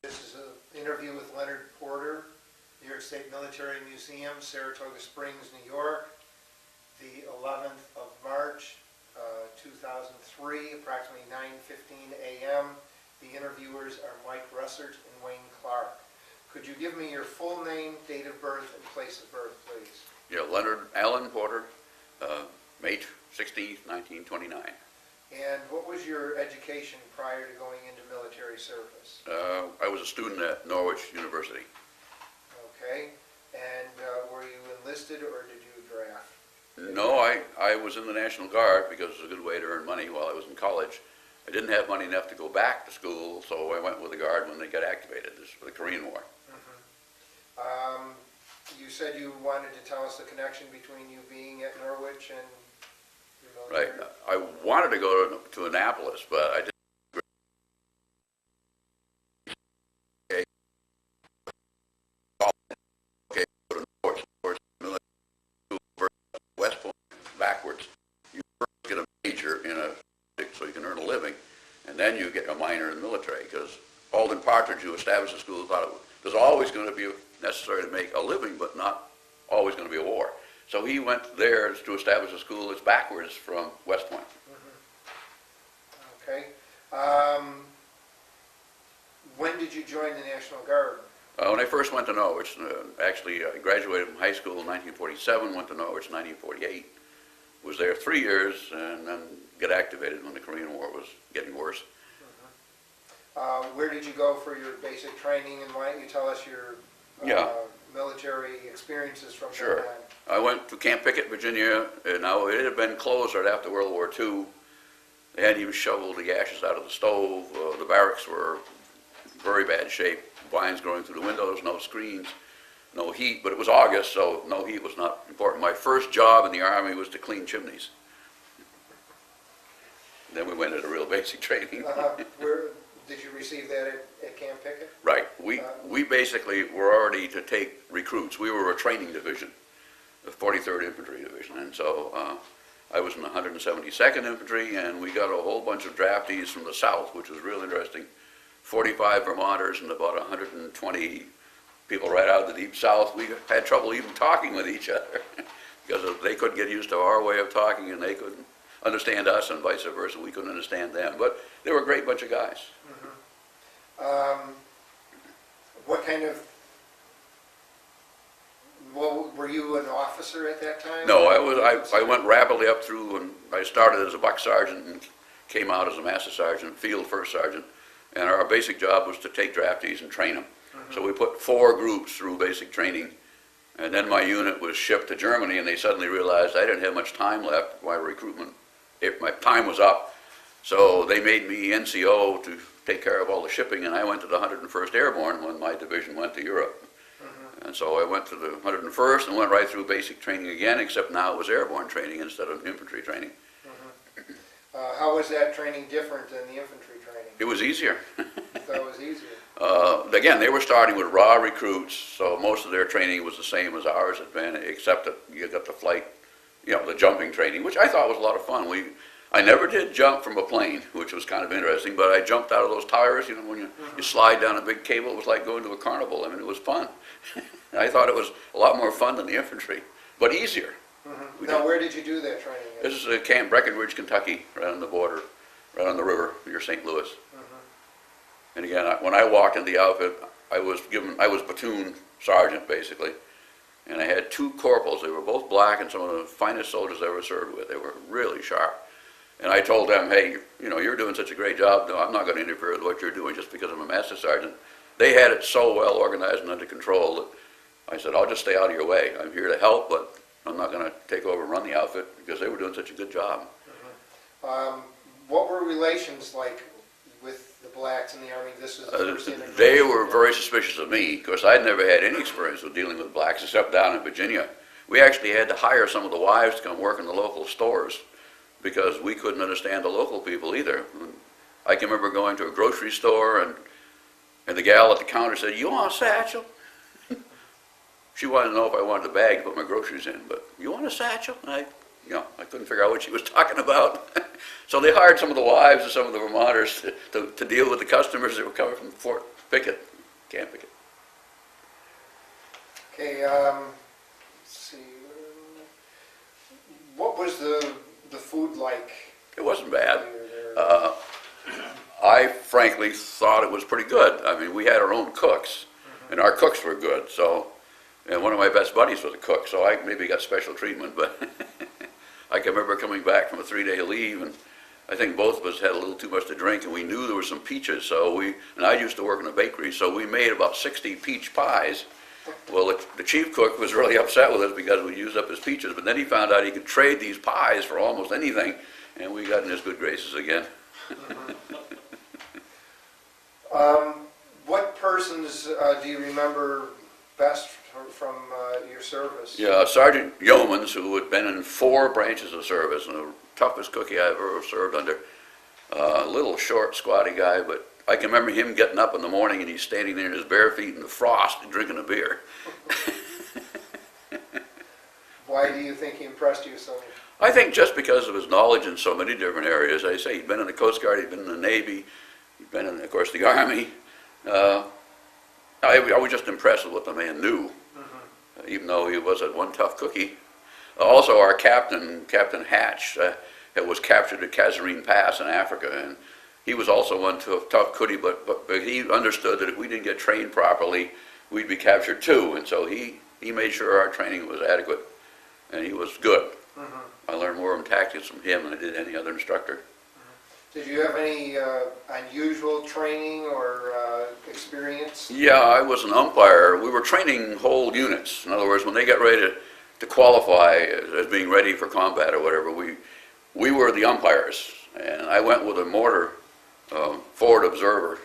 This is an interview with Leonard Porter, New York State Military Museum, Saratoga Springs, New York, the 11th of March, 2003, approximately 9:15 a.m. The interviewers are Mike Russert and Wayne Clark. Could you give me your full name, date of birth, and place of birth, please? Yeah, Leonard Allen Porter, May 16th, 1929. And what was your education prior to going into military service? I was a student at Norwich University. Okay. And were you enlisted or did you draft? No, I was in the National Guard because it was a good way to earn money while I was in college. I didn't have money enough to go back to school, so I went with the Guard when they got activated. This was for the Korean War. Mm-hmm. You said you wanted to tell us the connection between you being at Norwich and your military? Right. I wanted to go to Annapolis, but I didn't. Okay, go to Norwich, military school, West Point, backwards. You first get a major in a so you can earn a living, and then you get a minor in the military, because Alden Partridge, who established the school, thought it was always going to be necessary to make a living, but not always going to be a war. So he went there to establish a school that's backwards from West Point. Mm-hmm. Okay. When did you join the National Guard? When I first went to Norwich, actually I graduated from high school in 1947, went to Norwich in 1948, was there 3 years, and then got activated when the Korean War was getting worse. Where did you go for your basic training, and why don't you tell us your military experiences from that time? I went to Camp Pickett, Virginia. Now, it had been closed right after World War II. They hadn't even shoveled the ashes out of the stove. The barracks were in very bad shape. Vines growing through the windows, no screens, no heat. But it was August, so no heat was not important. My first job in the Army was to clean chimneys. Then we went into real basic training. Did you receive that at Camp Pickett? Right. We basically were already to take recruits. We were a training division, the 43rd Infantry Division, and so I was in the 172nd Infantry, and we got a whole bunch of draftees from the South, which was real interesting. 45 Vermonters and about 120 people right out of the deep South. We had trouble even talking with each other because they couldn't get used to our way of talking, and they couldn't understand us, and vice versa. We couldn't understand them, but they were a great bunch of guys. Mm-hmm. What kind of, well, were you an officer at that time? No, I went rapidly up through, and I started as a buck sergeant and came out as a master sergeant, field first sergeant, and our basic job was to take draftees and train them. Mm-hmm. So we put 4 groups through basic training, and then my unit was shipped to Germany, and they suddenly realized I didn't have much time left. My recruitment, my time was up, so they made me NCO to take care of all the shipping, and I went to the 101st Airborne when my division went to Europe. Mm-hmm. And so I went to the 101st and went right through basic training again, except now it was airborne training instead of infantry training. Mm-hmm. How was that training different than the infantry training? It was easier. So it was easier. Again, they were starting with raw recruits, so most of their training was the same as ours had been, except that you got the flight, the jumping training, which I thought was a lot of fun. I never did jump from a plane, which was kind of interesting, but I jumped out of those tires. When you slide down a big cable, it was like going to a carnival. I mean, it was fun. I thought it was a lot more fun than the infantry, but easier. Mm-hmm. Now, where did you do that training? This is Camp Breckenridge, Kentucky, right on the border, right on the river near St. Louis. Mm-hmm. And again, when I walked in the outfit, I was platoon sergeant, basically. And I had 2 corporals. They were both black and some of the finest soldiers I ever served with. They were really sharp. And I told them, hey, you're doing such a great job. No, I'm not going to interfere with what you're doing just because I'm a master sergeant. They had it so well organized and under control that I said, I'll just stay out of your way. I'm here to help, but I'm not going to take over and run the outfit because they were doing such a good job. Mm-hmm. What were relations like with the blacks in the Army? This was the first integration. They were very suspicious of me because I'd never had any experience with dealing with blacks except down in Virginia. We actually had to hire some of the wives to come work in the local stores because we couldn't understand the local people either. I can remember going to a grocery store and the gal at the counter said, "You want a satchel?" She wanted to know if I wanted a bag to put my groceries in, but "You want a satchel?" And I couldn't figure out what she was talking about. So they hired some of the wives of some of the Vermonters to deal with the customers that were coming from Fort Pickett. Can't pick it. Okay, let's see. What was the food like? It wasn't bad. when you were there? I frankly thought it was pretty good. I mean, we had our own cooks, and our cooks were good. So, and one of my best buddies was a cook, so I maybe got special treatment. But I can remember coming back from a 3-day leave, and I think both of us had a little too much to drink, and we knew there were some peaches. So and I used to work in a bakery, so we made about 60 peach pies. Well, the chief cook was really upset with us because we used up his peaches, but then he found out he could trade these pies for almost anything, and we got in his good graces again. What persons do you remember best from your service? Yeah, Sergeant Yeomans, who had been in 4 branches of service, and the toughest cookie I've ever served under. A little short, squatty guy, but I can remember him getting up in the morning and he's standing there in his bare feet in the frost and drinking a beer. Why do you think he impressed you so much? I think just because of his knowledge in so many different areas. I say he'd been in the Coast Guard, he'd been in the Navy, he'd been in, of course, the Army. I was just impressed with what the man knew, even though he was one tough cookie. Also, our captain, Captain Hatch, was captured at Kasserine Pass in Africa, and he was also one tough cookie, but he understood that if we didn't get trained properly, we'd be captured too, and so he made sure our training was adequate, and he was good. I learned more tactics from him than I did any other instructor. Did you have any unusual training or experience? Yeah, I was an umpire. We were training whole units. In other words, when they got ready to qualify as being ready for combat or whatever, we were the umpires. And I went with a mortar forward observer.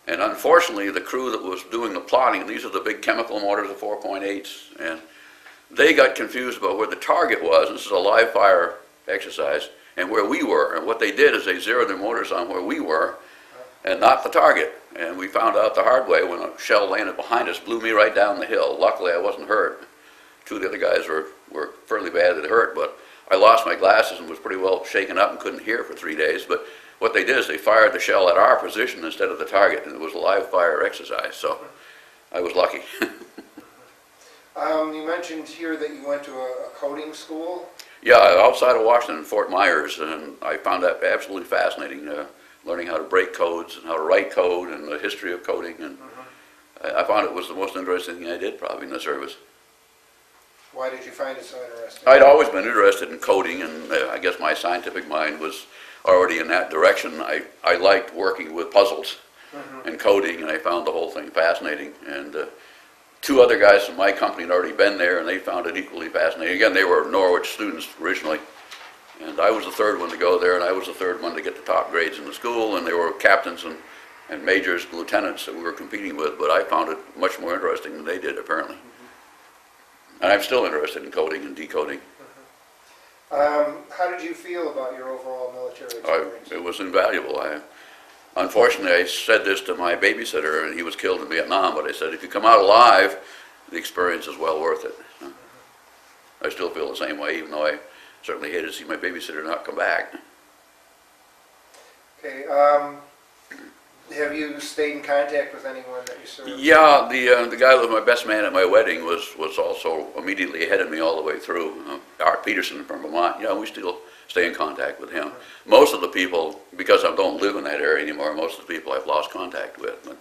And unfortunately, the crew that was doing the plotting, and these are the big chemical mortars, the 4.8s, and they got confused about where the target was. This is a live fire exercise, and where we were. And what they did is they zeroed their mortars on where we were and not the target. And we found out the hard way when a shell landed behind us, blew me right down the hill. Luckily, I wasn't hurt. 2 of the other guys were fairly badly hurt, but I lost my glasses and was pretty well shaken up and couldn't hear for 3 days. But what they did is they fired the shell at our position instead of the target, and it was a live fire exercise, so I was lucky. You mentioned here that you went to a coding school. Yeah, outside of Washington, Fort Myers, and I found that absolutely fascinating, learning how to break codes and how to write code and the history of coding, and I found it was the most interesting thing I did probably in the service. Why did you find it so interesting? I'd always been interested in coding, and I guess my scientific mind was already in that direction. I liked working with puzzles and coding, and I found the whole thing fascinating. And 2 other guys from my company had already been there, and they found it equally fascinating. Again, they were Norwich students originally, and I was the 3rd one to go there, and I was the 3rd one to get the top grades in the school, and there were captains and majors, lieutenants that we were competing with, but I found it much more interesting than they did, apparently. And I'm still interested in coding and decoding. How did you feel about your overall military experience? It was invaluable. Unfortunately, I said this to my babysitter, and he was killed in Vietnam, but I said, if you come out alive, the experience is well worth it. I still feel the same way, even though I certainly hated to see my babysitter not come back. Okay, have you stayed in contact with anyone that you served? Yeah, the guy that was my best man at my wedding was also immediately ahead of me all the way through. Art Peterson from Vermont. Yeah, we still stay in contact with him. Most of the people, because I don't live in that area anymore, most of the people I've lost contact with. But.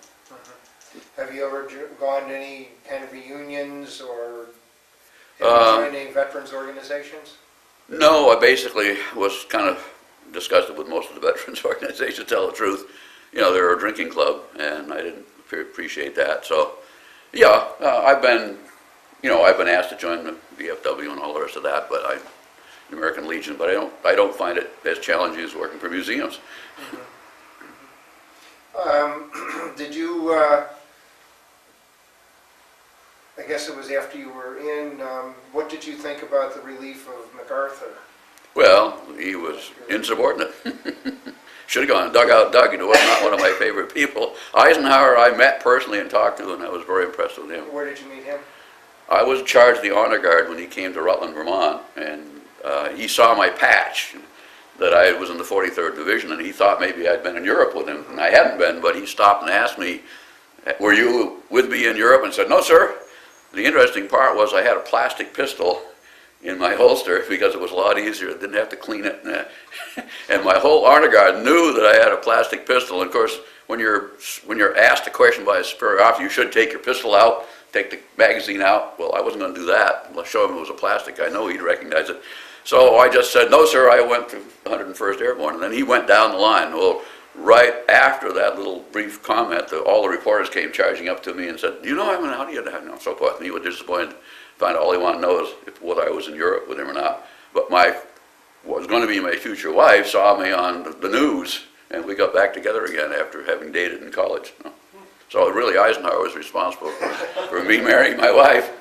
Have you ever gone to any kind of reunions or have you joined any veterans organizations? No, I basically was kind of disgusted with most of the veterans organizations, to tell the truth. You know, they're a drinking club, and I didn't appreciate that. So, yeah, I've been asked to join the VFW and all the rest of that, but the American Legion. But I don't find it as challenging as working for museums. Did you? I guess it was after you were in. What did you think about the relief of MacArthur? Well, he was insubordinate. Should have gone Dugout Doug, and he was not one of my favorite people. Eisenhower I met personally and talked to, and I was very impressed with him. Where did you meet him? I was in charge of the honor guard when he came to Rutland, Vermont, and he saw my patch that I was in the 43rd Division, and he thought maybe I'd been in Europe with him, and I hadn't been, but he stopped and asked me, were you with me in Europe? And said, no, sir. The interesting part was I had a plastic pistol in my holster because it was a lot easier. I didn't have to clean it. And my whole honor guard knew that I had a plastic pistol. And of course, when you're asked a question by a superior officer, you should take your pistol out, take the magazine out. Well, I wasn't going to do that. I'll show him it was a plastic. I know he'd recognize it. So I just said, no, sir, I went to 101st Airborne. And then he went down the line. Well, right after that little brief comment, all the reporters came charging up to me and said, do you know him? And how do you know? And so forth. And he was disappointed. Find all he wanted to know is whether I was in Europe with him or not. But what was going to be my future wife saw me on the news, and we got back together again after having dated in college. So really, Eisenhower was responsible for me marrying my wife.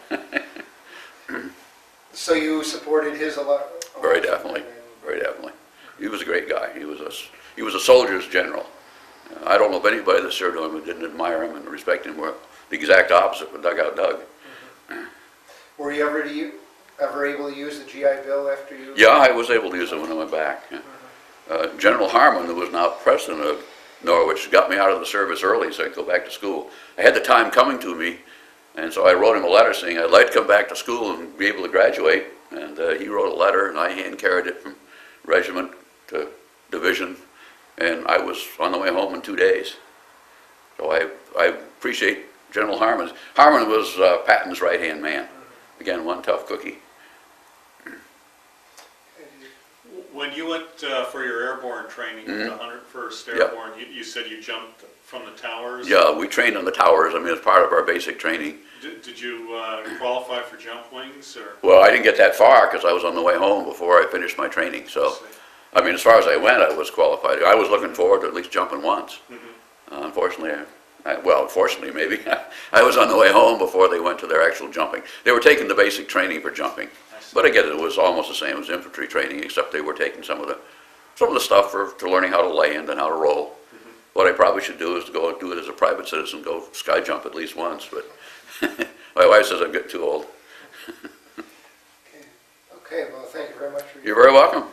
So you supported his election? Very definitely, very definitely. He was a great guy. He was a soldier's general. I don't know of anybody that served him who didn't admire him and respect him. We're the exact opposite with Dugout Doug. Were you ever able to use the GI Bill after you? Yeah, I was able to use it when I went back. General Harmon, who was now president of Norwich, got me out of the service early so I could go back to school. I had the time coming to me, and so I wrote him a letter saying I'd like to come back to school and be able to graduate. And he wrote a letter, and I hand-carried it from regiment to division, and I was on the way home in 2 days. So I appreciate General Harmon. Harmon was Patton's right-hand man. Again, one tough cookie. When you went for your airborne training, the 101st Airborne, you said you jumped from the towers? Yeah, we trained on the towers. I mean, it's part of our basic training. Did you qualify for jump wings? Or? Well, I didn't get that far because I was on the way home before I finished my training. So, I mean, as far as I went, I was qualified. I was looking forward to at least jumping once. Unfortunately, fortunately maybe, I was on the way home before they went to their actual jumping. They were taking the basic training for jumping. But again, it was almost the same as infantry training, except they were taking some of the stuff for learning how to land and how to roll. What I probably should do is to go and do it as a private citizen, go sky jump at least once, but my wife says I'm getting too old. Okay, well, thank you very much for your... You're very welcome.